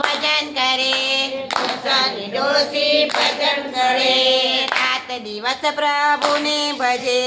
ભજન કરે, ડોસાની ડોસી ભજન કરે, રાત દિવસ પ્રભુને ભજે,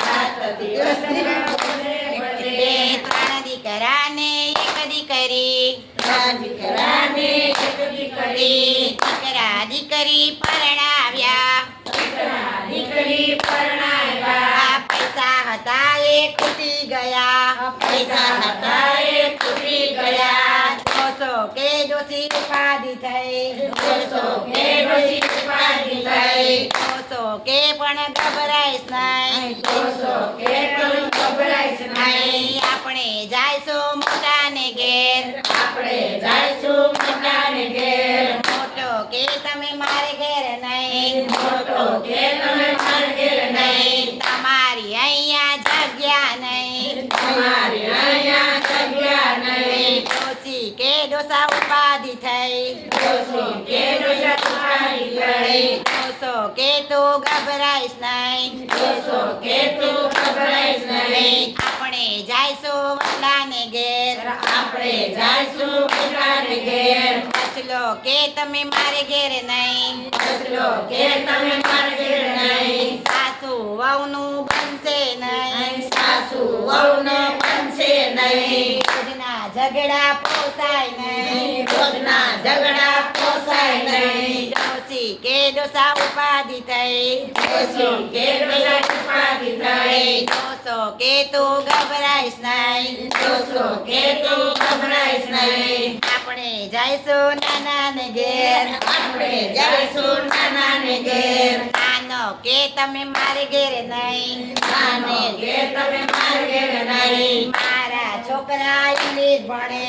રાત દિવસ પ્રભુને ભજે. બે ત્રણ દીકરાને એક દીકરી, ત્રણ દીકરાને એક દીકરી, દીકરા દીકરી પરણાવ્યા, દીકરા દીકરી પરણાવ્યા. આ પૈસા હતા એ ખૂટી ગયા, પૈસા હતા એ ખૂટી ગયા. દોસો કે દોષી ઉપાધિ થઈ, દોસો કે ડોસી ઉપાધિ થઈ, દોસો કે પણ ગભરાઈશ નહીં, દોસો કે પણ ગભરાઈશ નહીં. અહીં આપણે જાયશું મોટાને ઘેર, આપણે જાઈશું મોટાને ઘેર, મોટો કે તમે મારે ઘેર નહીં, મોટો કે તમે મારા ઘેર નહીં. તમારી અહીંયા જગ્યા નહીં, તમારી અહીંયા જગ્યા નહીં. દોષી કે દોષા ઉપાધિ થઈ, દોસી કે ડોસા ઉપાધિ થઈ, દોસો કે તું ગભરાઈશ નહીં, દોસો કે તું ગભરાઈશ નહીં. આપણે જાયશું વડલાને ઘેર, આપણે જાઈશું મોટાને ઘેર, બચલો કે તમે મારે ઘેર નહીં, બચલો કે તમે મારા ઘેર નહીં. સાસુ વહુનું બનશે નહીં, સાસુ વહુનો બનશે નહીં. રોજના ઝઘડા પોસાય નહીં, રોજના ઝઘડા પોસાય નહીં. દોષી કે દોષા ઉપાધિ થઈ, દોસી કે ડોસા ઉપાધિ થઈ, દોસો કે તું ગભરાઈશ નહીં, દોસો કે તું ગભરાઈશ નહીં. આપણે જાયશું નાનાને ઘેર, આપણે જાઈશું નાનાને ઘેર, નાનો કે તમે મારે ઘેર નહીં, નાને કે તમે મારા ઘેર નહીં. મારા છોકરા ઇંગ્લિશ ભણે,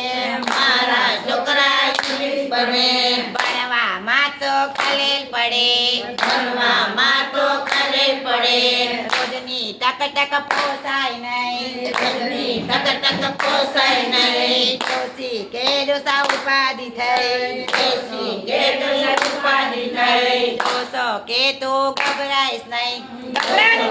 મારા છોકરા ઇંગ્લિશ બને, ભણવામાં તો ખલેલ પડે, ભણવામાં તો ખરે પડે. રોજની ટક ટક પોસાય નહીં, રોજની ટક ટક પોસાય નહીં. દોષી કે દોષા ઉપાધિ થઈ, દોસી કે ડોસા ઉપાધિ થઈ, દોસો કે તું ગભરાઈશ નહીં, ગભરાનું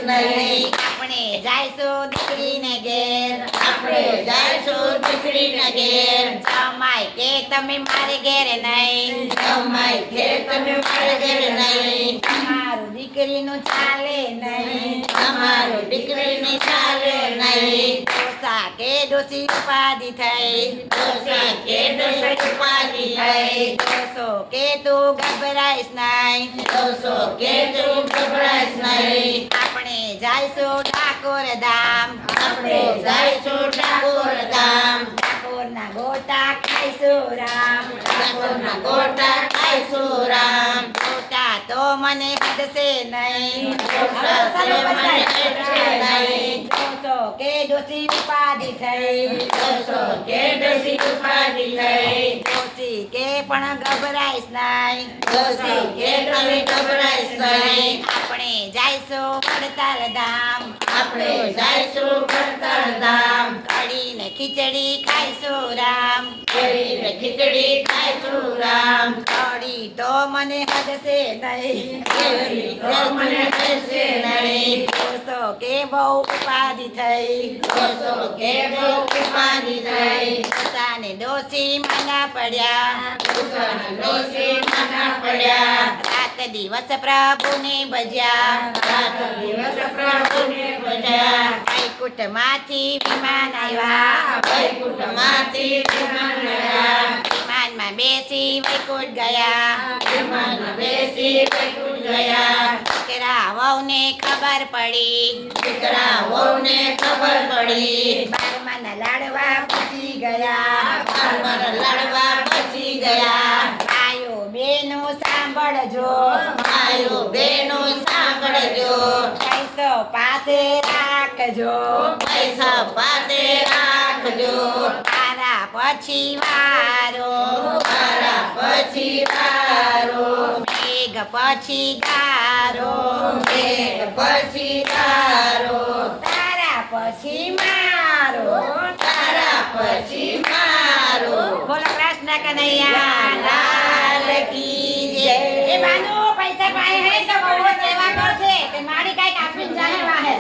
નહીં. આપણે જાયશું દીકરીને ઘેર, આપણે જાઈશું દીકરીના ઘેર, જમાય કે તમે મારે ઘેર નહીં, જમાય કે તમે મારા ઘેર નહીં. તમારું દીકરીનું ચાલે નહીં, તમારું દીકરીને ચાલે નહીં. દોષા કે દોષી ઉપાધિ થઈ, ડોસા કે ડોસા ઉપાધિ થઈ, દોસો કે તું ગભરાઈશ નહીં, દોસો કે તું ગભરાઈશ નહીં. આપણે જાયશું ઠાકોર ધામ, આપણે જાઈશું ઠાકોર ધામ, ઠાકોરના ગોટા ખાઈશું રામ, ઠાકોરના ગોટા ખાઈશું રામ. ગોટા તો મને હદશે નહીં, ડોસા છે મને હદશે નહીં. દોસો કે દોષી ઉપાધિ થઈ, દોસો કે ડોસી ઉપાધિ થઈ, દોષી કે પણ ગભરાઈશ નહીં, દોસી કે તમે ગભરાઈશ નહીં. આપણે જાયશું વડતાલ ધામ, આપણે જાઈશું વડતાલ ધામ, કઢી ને ખીચડી ખાઈશું રામ, કરીને ખીચડી ખાઈશું રામ. કઢી તો મને હદશે નહીં, કેરી તો મને હદશે નહીં. દોસો કે બહુ ઉપાધિ થઈ, દોસો કે બહુ ઉપાધિ થઈ, દોસાને દોષી માના પડ્યા, દોસાના ડોસી માના પડ્યા. રાત દિવસ પ્રભુને ભજ્યા, રાત દિવસ પ્રભુને ભજ્યા. વૈકુંઠમાંથી વિમાન આવ્યા, વૈકુંઠમાંથી વિમાન આવ્યા, વિમાનમાં બેસી વૈકુંઠ ગયા, વિમાનમાં બેસી વૈકુંઠ ગયા. દીકરા વહુને ખબર પડી, દીકરા વહુને ખબર પડી, બારમાના લાડવા પૂછી ગયા, બારમાના લાડવા બચી ગયા. ભાઈઓ બેનો સાંભળજો, ભાઈઓ બહેનો સાંભળજો, પૈસો પાસે રાખજો, પૈસા પાસે રાખજો. તારા પછી વારો, તારા પછી વારો, મેઘ પછી ગારો, મેઘ પછી તારો, તારા પછી મારો, તારા પછી મારો. બોલો કૃષ્ણ કનૈયા લાલ કી જય. એ બાનુ પૈસા પાએ હે તો બહુ સેવા કરશે તે મારી કાઈ કાપીને જાહેર વાહે